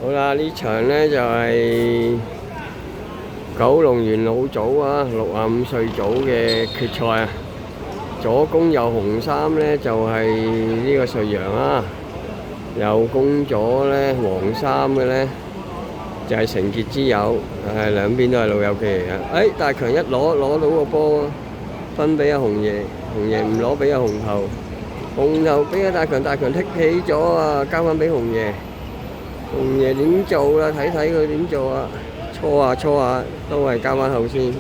好啦，呢場呢就係九龍元老組啊，65歲組嘅決賽啊。左攻右紅衫呢就係呢個瑞陽啊，右攻咗呢黃衫嘅呢就係成傑之友，兩邊都係老友記嚟嘅。大強一攞到個波，分俾阿紅爺，紅爺唔攞俾阿紅頭，紅頭俾阿大強，大強剔起咗啊，交翻俾紅爺。紅爺點做啦？睇睇佢點做啊！搓下，都係交翻後先。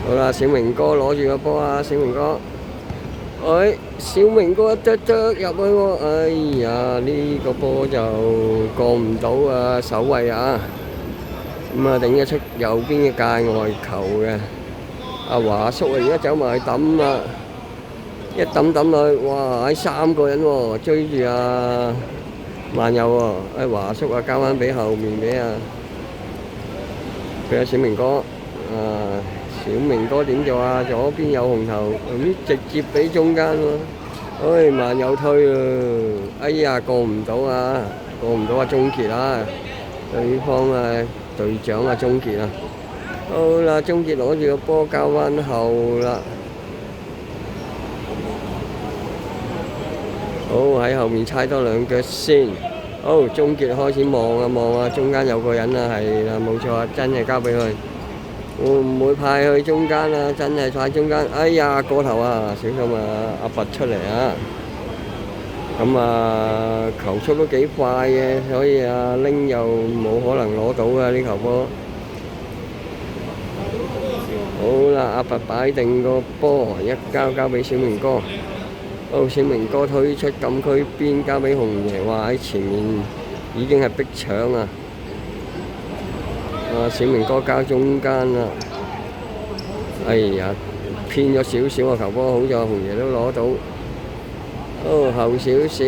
好啦，小明哥攞住個波啊！小明哥，小明哥一啄入去喎！哎呀，呢個波就過唔到啊守衞啊！咁啊，頂得出右邊嘅界外球嘅。阿華叔啊，而家走埋去揼啦，一揼落去，哇！3個人喎，追住啊！萬有喎，華叔啊，交翻俾後面俾阿小明哥，小明哥點做啊？左邊有紅頭，直接俾中間喎，萬有推啊！哎呀，過唔到啊，鐘傑啊，對方隊長啊，鐘傑啊，好啦，鐘傑攞住個波交翻後啦。好，喺後面踩多2腳先。好，鐘傑開始望啊，中間有個人啊，係啦，冇錯啊，真係交俾佢。會唔會派去中間啊？真係派中間。哎呀，過頭啊，小心啊！阿拔出嚟啊！咁啊，球速都幾快嘅，所以阿拎又冇可能攞到啊！呢球波。好啦，阿拔擺定個波，一交俾小明哥。好，小明哥推出禁區邊，交俾紅爺。哇！喺前面已經係逼搶啊！小明哥交中間啦。哎呀，偏咗少少啊！球波好在紅爺都攞到。後少少，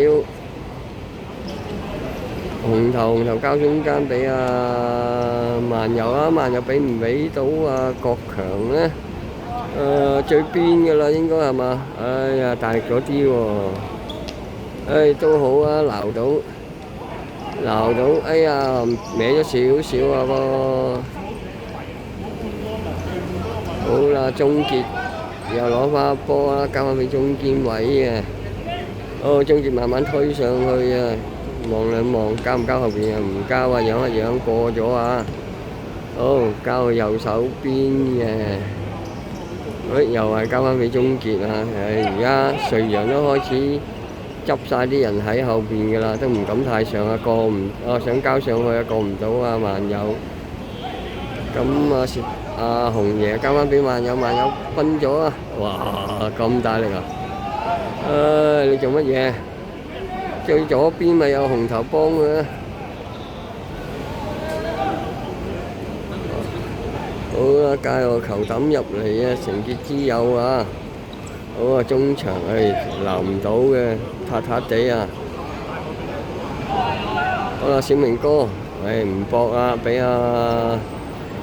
紅頭交中間俾萬有啊！萬有俾唔俾到國強呢？最邊嘅啦，應該係嘛？哎呀，大力咗啲喎！都好啊，撈到，哎呀，歪咗少少啊噃！好啦，鐘傑又攞翻波啦，交翻俾中堅位嘅。鐘傑慢慢推上去啊，望兩望，交唔交後邊啊？唔交啊，揚一揚過咗啊！好，交去右手邊嘅。又係交翻俾鐘傑啊！而家瑞陽都開始執晒啲人喺後邊㗎啦，都唔敢太上啊，過唔想交上去啊，過唔到啊，萬有。咁紅爺交翻俾萬有，萬有分咗啊！哇，咁大力啊！你做乜嘢？最左邊咪有紅頭幫嘅。好啦，加個球抌入嚟啊！成傑之友啊！好啊，中場留唔到嘅，塌地啊！好啦，小明哥，唔搏啊，俾阿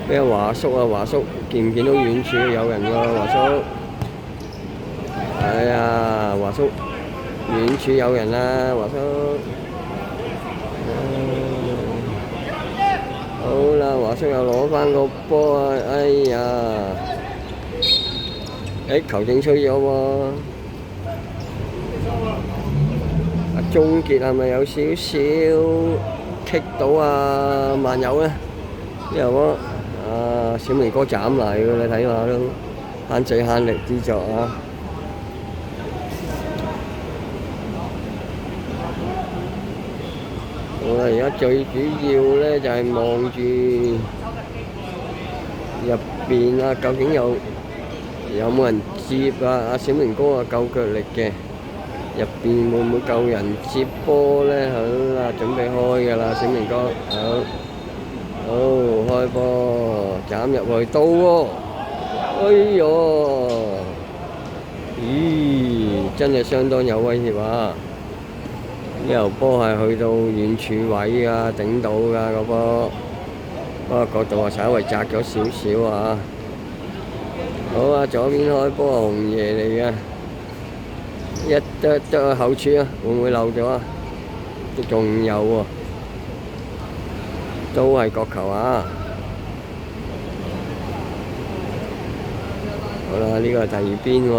華叔啊！華叔見唔見到遠處有人㗎？華叔，華叔遠處有人啦！華叔，好啦，華叔又攞翻個波啊！哎呀，球證吹咗喎！阿鐘傑係咪有少少棘到萬有呢？又小明哥斬嚟㗎，你睇下都慳嘴慳力啲作啊！好啦，而家最主要呢就係望住入邊啊，究竟有冇人接啊？阿小明哥夠腳力嘅，入邊會唔會夠人接波呢？好啦，準備開㗎啦，小明哥，好，開波，斬入去到喎！哎呦，咦，真係相當有威脅啊！呢球波係去到遠處位啊，頂到㗎個波，不過角度稍微窄咗少少啊！好啊，左邊開波紅爺嚟嘅，一得後處啊，會唔會漏咗啊？都仲有喎，都係角球啊！好啦，呢個係第二邊喎。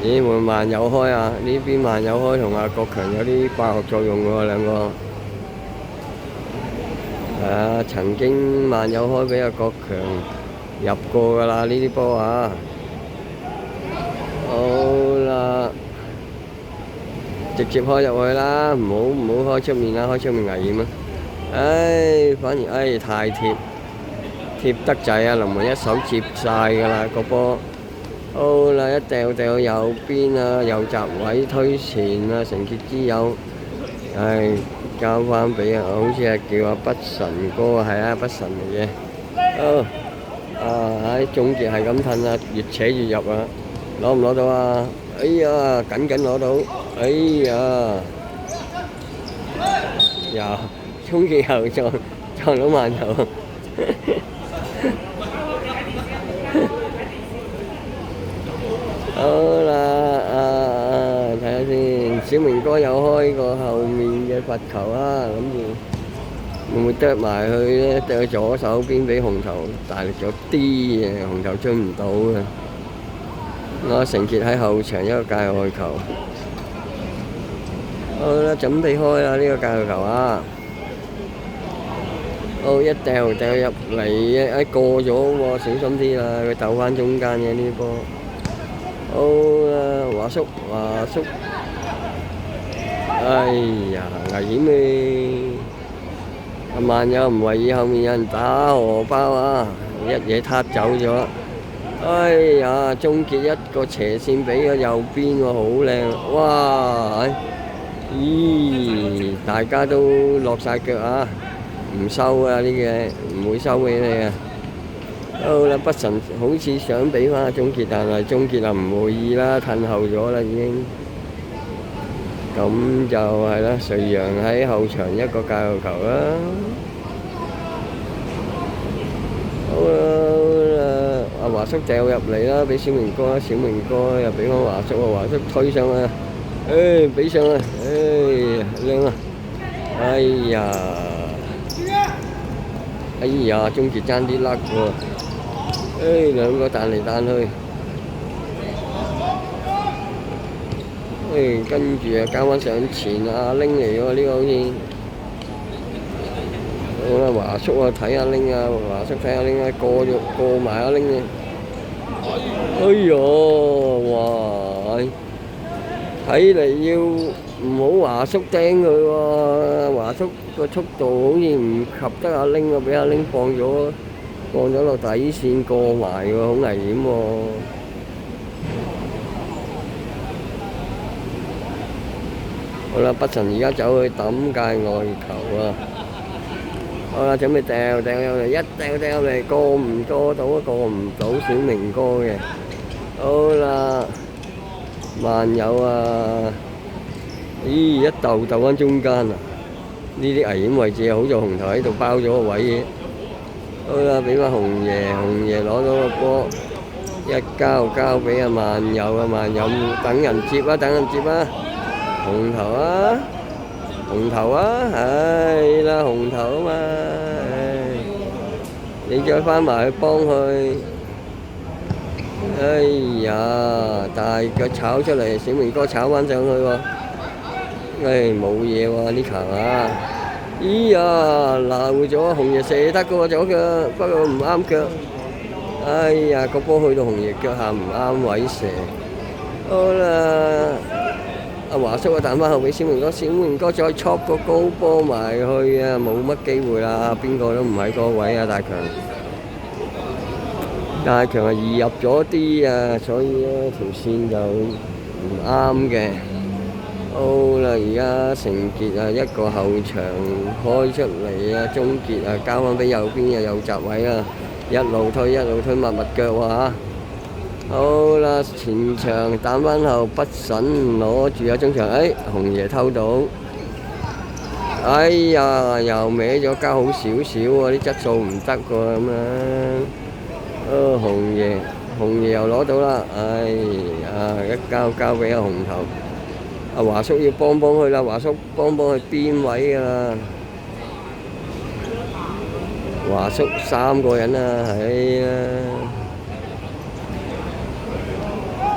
咦，會慢有開啊？呢邊慢有開同阿國強有啲化學作用喎，兩個。曾經慢有開俾阿國強入過㗎啦，呢啲波啊！好啦，直接開入去啦，唔好開出面啦，開出面危險啊！反而太貼得滯啊！臨門一手接晒㗎啦個波。好啦，一掉右邊啊，右閘位推前啊，成傑之友，交翻俾啊，好似係叫阿北神哥，係啊，北神嚟嘅。總結係咁褪啊，越扯越入啊，攞唔攞到啊？哎呀，緊攞到，哎呀，總結又撞到慢頭。好啦，睇下先，小明哥有開個後面嘅罰球啊，諗住會唔會啄埋去咧？啄左手邊俾紅頭大力咗啲嘅，紅頭追唔到嘅。我成傑喺後場一個界外球。好啦，準備開啦呢個界外球啊！一掉入嚟，過咗喎，小心啲啦，佢鬥翻中間嘅呢波。好啦，華叔，哎呀，危險嘅！慢有唔為意，後面有人打荷包啊，一嘢撻走咗。哎呀，終結一個斜線俾個右邊喎，好靚！哇，咦，大家都落晒腳啊，唔收啊呢嘢，唔會收俾你啊！好啦，北神好似想俾翻阿終結，但係終結啊唔會意啦，褪後咗啦已經。咁就係啦，隋陽喺後場一個界外球啦。好啦，阿華叔掉入嚟啦，俾小明哥，小明哥又俾翻華叔，華叔推上去，俾上去，靚啊！哎呀，終結爭啲甩喎，兩個彈嚟彈去，跟住啊交翻上前啊，拎嚟喎呢個好似，好啦，華叔啊睇下拎啊，華叔睇下拎啊，過埋阿拎嘅，哇！睇嚟要唔好華叔釘佢喎，華叔個速度好似唔及得阿拎啊，俾阿拎放咗落底線過埋喎，好危險喎。好啦，北辰而家走去抌界外球啊！好啦，準備掉入嚟，一掉入嚟，過唔過到啊？過唔到小明哥嘅。好啦，慢有啊！咦，一竇翻中間啊！呢啲危險位置好在紅頭喺度包咗個位嘅。好啦，俾翻紅爺攞到個波，一交俾阿慢有啊，慢有等人接啊！紅頭啊，係啦，紅頭啊嘛，你再翻埋去幫佢，哎呀，大腳炒出嚟，小明哥炒翻上去喎，冇嘢喎呢球啊，咦呀，鬧咗紅爺射得過咗腳，不過唔啱腳，哎呀，個波去到紅爺腳下唔啱位射，好啦。阿華叔啊，彈翻後俾小明哥再戳個高波埋去啊，冇乜機會啦，邊個都唔喺嗰位啊，大強係移入咗啲啊，所以呢條線就唔啱嘅。好啦，而家成傑啊一個後場開出嚟啊，終結啊交翻俾右邊嘅右閘位啊，一路推密腳喎。好啦，前場彈翻後，北神攞住啊中場，紅爺偷到，哎呀，又歪咗，交好少少喎，啲質素唔得喎咁樣。紅爺又攞到啦，哎呀，一交俾阿紅頭，阿華叔要幫佢啦，華叔幫佢邊位㗎啦。華叔3個人啊，係啊！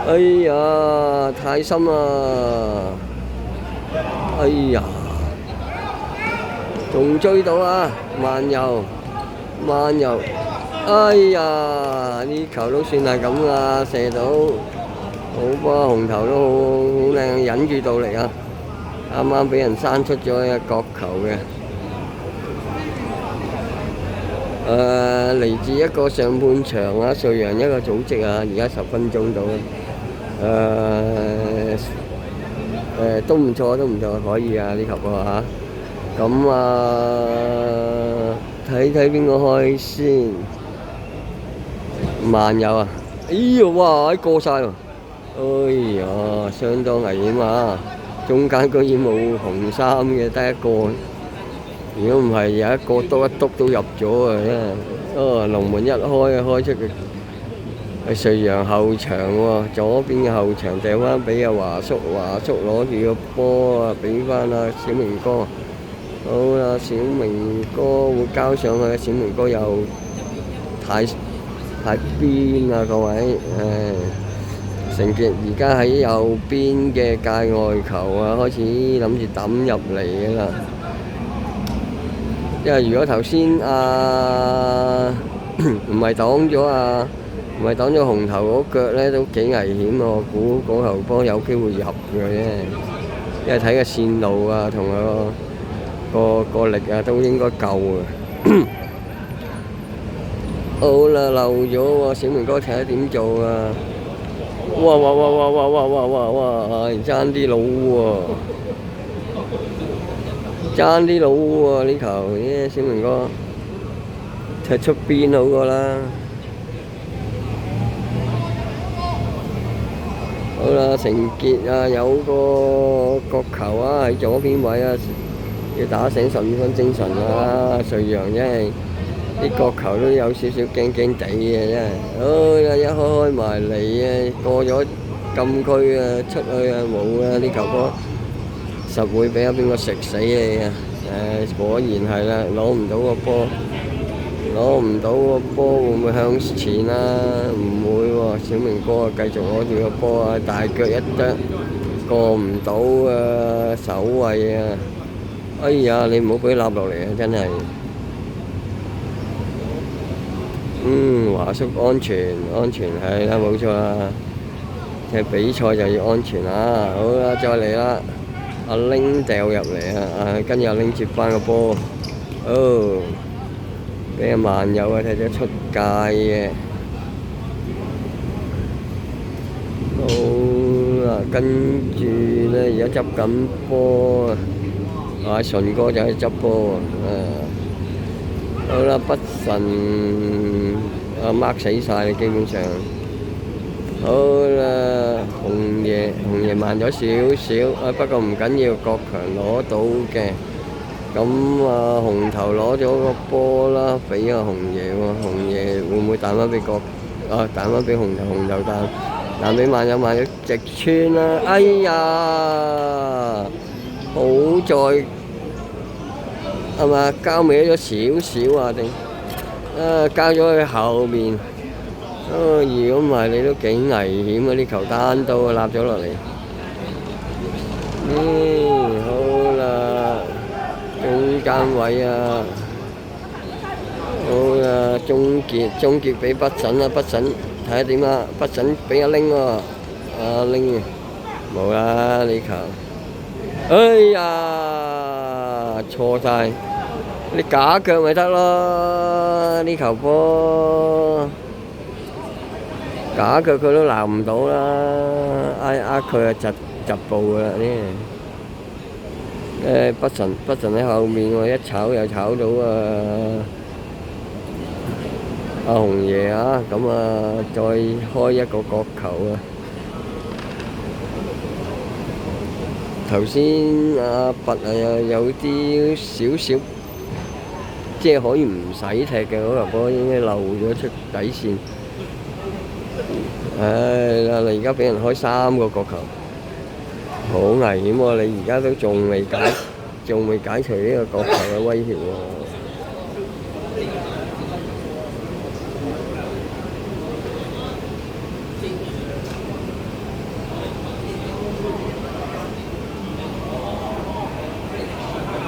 哎呀，太深啦！哎呀，仲追到啊！慢遊，慢遊！哎呀，呢球都算係咁啦，射到好波，紅頭都好靚，忍住到嚟啊！啱啱俾人閂出咗一個角球嘅。嚟自一個上半場啊，瑞陽一個組織啊，而家10分鐘到都唔錯，都唔錯，可以啊呢球波嚇。咁睇睇邊個開先？慢有啊！哎呀，哇！過晒喎！哎呀，相當危險啊！中間居然冇紅衫嘅，得一個。如果唔係有一個篤一篤都入咗啊！真係，龍門一開開出嘅係瑞陽後場喎，左邊嘅後場掉翻俾阿華叔，華叔攞住個波啊，俾翻阿小明哥。好啦，小明哥會交上去，小明哥又太邊啊各位，成傑而家喺右邊嘅界外球啊，開始諗住抌入嚟嘅啦。因為如果頭先唔係擋咗紅頭嗰腳咧，都幾危險喎。我估嗰球波有機會入嘅啫，因為睇個線路啊同個力啊都應該夠嘅。好啦，漏咗喎，小明哥睇下點做啊！哇！爭啲佬喎！爭啲佬喎呢球，小明哥踢出邊好過啦。好啦，成傑啊，有個角球啊喺左邊位啊，要打醒12分精神啊！瑞陽真係啲角球都有少少驚驚地嘅真係。哎呀，一開埋嚟啊，過咗禁區啊，出去啊冇啊！呢球波實會俾邊個食死你啊！果然係啦，攞唔到個波，會唔會向前啊？唔會喎，小明哥啊繼續攞住個波啊，大腳一啄過唔到啊，守衞啊！哎呀，你唔好俾佢立落嚟啊！真係，華叔安全係啦，冇錯啦，踢比賽就要安全啊！好啦，再嚟啦。阿拎掉入嚟啊！跟住阿拎接翻個波，俾阿萬友啊踢咗出界嘅。好啦，跟住咧而家執緊波啊！阿順哥就喺度執波啊！好啦，北辰mark 死晒你基本上。好啦，紅爺慢咗少少，不過唔緊要，國強攞到嘅。咁紅頭攞咗個波啦，俾阿紅爺喎，紅爺會唔會彈翻俾彈翻俾紅頭彈俾慢友直穿啦！哎呀，好在係嘛交歪咗少少啊定交咗去後面。如果唔係你都幾危險啊！呢球單刀立咗落嚟。好啦，中間位啊，好啦，終結俾北辰啊，北辰睇下點啊，北辰俾阿拎喎，阿拎冇啦呢球。哎呀，錯晒，你假腳咪得咯，呢球波。假腳佢都鬧唔到啦，呃佢啊疾步噶啦呢。北辰喺後面喎，一炒又炒到阿紅爺啊，咁再開一個角球啊！頭先阿拔有啲少，即係可以唔使踢嘅嗰球波，應該漏咗出底線。你而家俾人開3個角球，好危險喎！你而家都仲未解除呢個角球嘅威脅喎。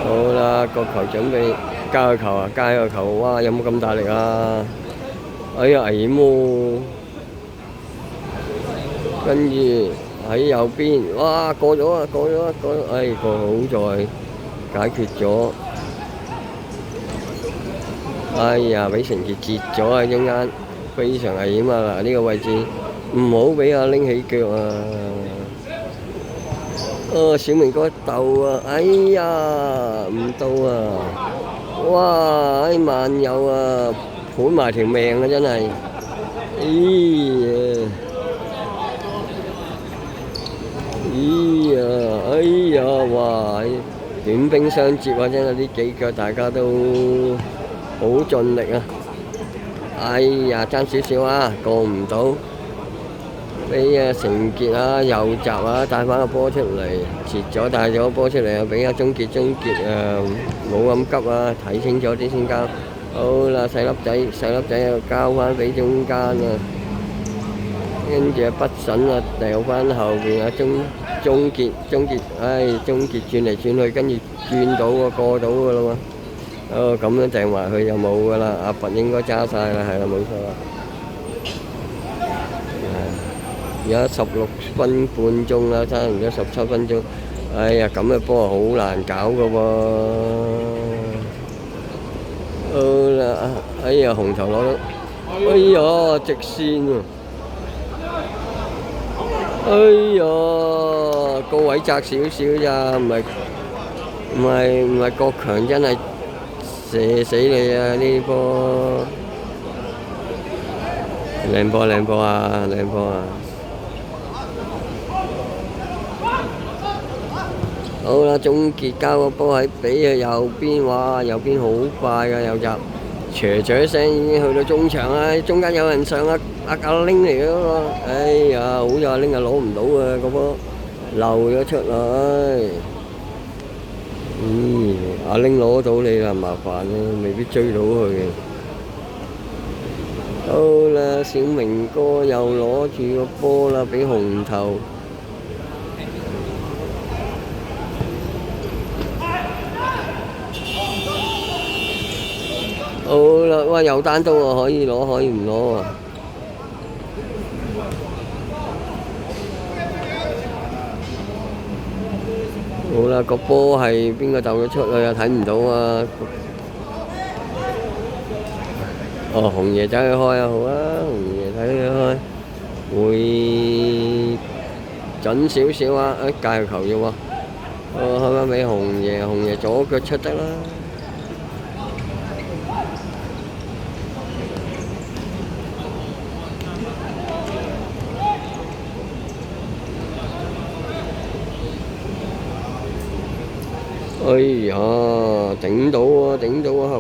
好啦，個球準備加個球啊！加個球，哇！有冇咁大力啊？哎呀，危險喎！跟住喺右邊，哇！過咗啊！過咗啊！過咗，哎，好在解決咗。哎呀，俾成傑截咗啊！中間非常危險啊！嗱，呢個位置唔好俾阿拎起腳啊！小明哥鬥啊！哎呀，唔到啊！哇！哎，萬有啊，盤埋條命啊，真係！哎呀，哇！短兵相接啊，真係呢幾腳大家都好盡力啊！哎呀，爭少少啊，過唔到。俾成傑啊右閘啊帶翻個波出嚟，截咗帶咗波出嚟啊！俾阿鐘傑冇咁急啊，睇清楚啲先交。好啦，細粒仔又交翻俾中間啊，跟住不審啊掉翻後邊啊鐘傑，唉鐘傑轉嚟轉去，跟住轉到個過到噶啦嘛。咁樣掟埋去就冇噶啦，阿拔應該揸晒啦，係啦，冇錯啦。而家16分半鐘啦，差唔多17分鐘。哎呀，咁嘅波好難搞噶喎。好啦，哎呀，紅頭攞到，哎呀，直線喎。哎呀，個位窄少少咋，唔係國強真係射死你啊！呢波靚波啊！好啦，總結交個波喺俾佢右邊，哇！右邊好快㗎，右閘，啜一聲已經去到中場啦，中間有人上啊，阿拎嚟嗰個，哎呀，好在阿拎啊攞唔到啊，個波漏咗出嚟。阿拎攞到你啦，麻煩啦，未必追到佢嘅。好啦，小明哥又攞住個波啦，俾紅頭。好啦，哇！有單刀啊，可以攞，可以唔攞啊？好啦，個波係邊個鬥咗出去啊？睇唔到啊！紅爺走去開啊，好啊，紅爺睇佢開，會準少少啊！界球啫喎，開翻俾紅爺左腳出得啦。哎呀，頂到啊！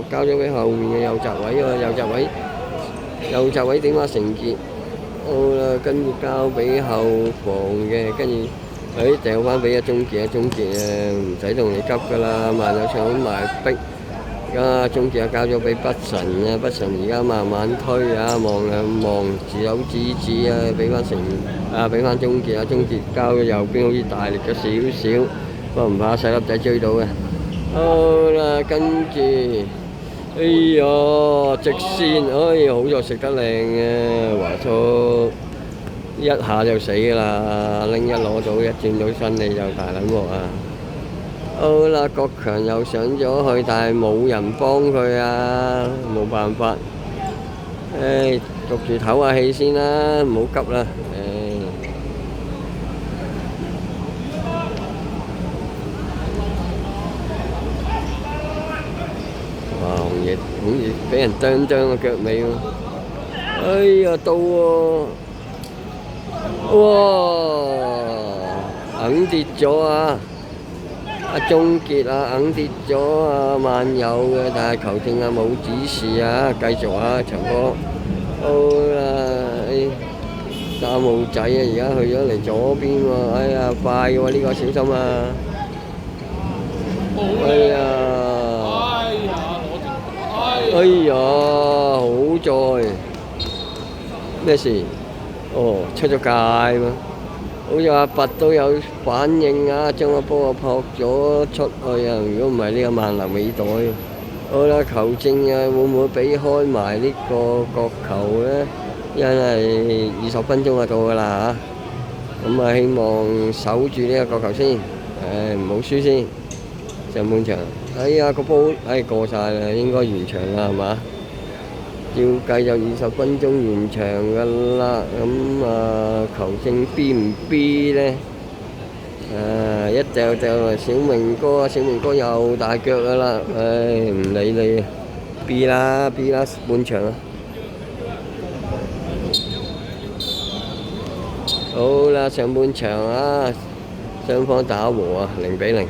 交咗俾後面嘅右閘位啊，右閘位點啊？成傑，好啦，跟住交俾後防嘅，跟住掉翻俾阿鐘傑唔使同你急噶啦，慢有搶埋逼。而家鐘傑交咗俾北辰啊，北辰而家慢慢推啊，望手指啊，俾翻鐘傑啊，鐘傑交咗右邊好似大力咗少少。不過唔怕細粒仔追到嘅。好啦，跟住，哎呀，直線，哎呀，好在食得靚嘅華叔，一下就死㗎啦！拎一攞到，一轉到身你就大撚鑊啊！好啦，國強又上咗去，但係冇人幫佢啊，冇辦法。焗住唞下氣先啦，唔好急啦。好似俾人啄個腳尾喎！哎呀，到喎！哇！硬跌咗啊！阿鐘傑啊，硬跌咗啊！萬有嘅，但係球證啊冇指示啊，繼續啊場波。好啦，三號仔啊，而家去咗嚟左邊喎！哎呀，快喎呢個，小心啊！哎呀！哎呀，好在咩事？出咗界喎！好似阿拔都有反應啊，將個波撲咗出去啊！如果唔係呢個萬能尾袋，好啦，球證啊，會唔會俾開埋呢個角球呢？因為20分鐘就到㗎啦嚇，咁啊希望守住呢個角球先，唔好輸先。上半場，哎呀個波過晒啦，應該完場啦係嘛？照計就20分鐘完場㗎啦，咁球證 B 唔 B 呢？一掉啊！小明哥又大腳㗎啦，唔理你 B 啦半場啊！好啦，上半場啊，雙方打和啊，0-0。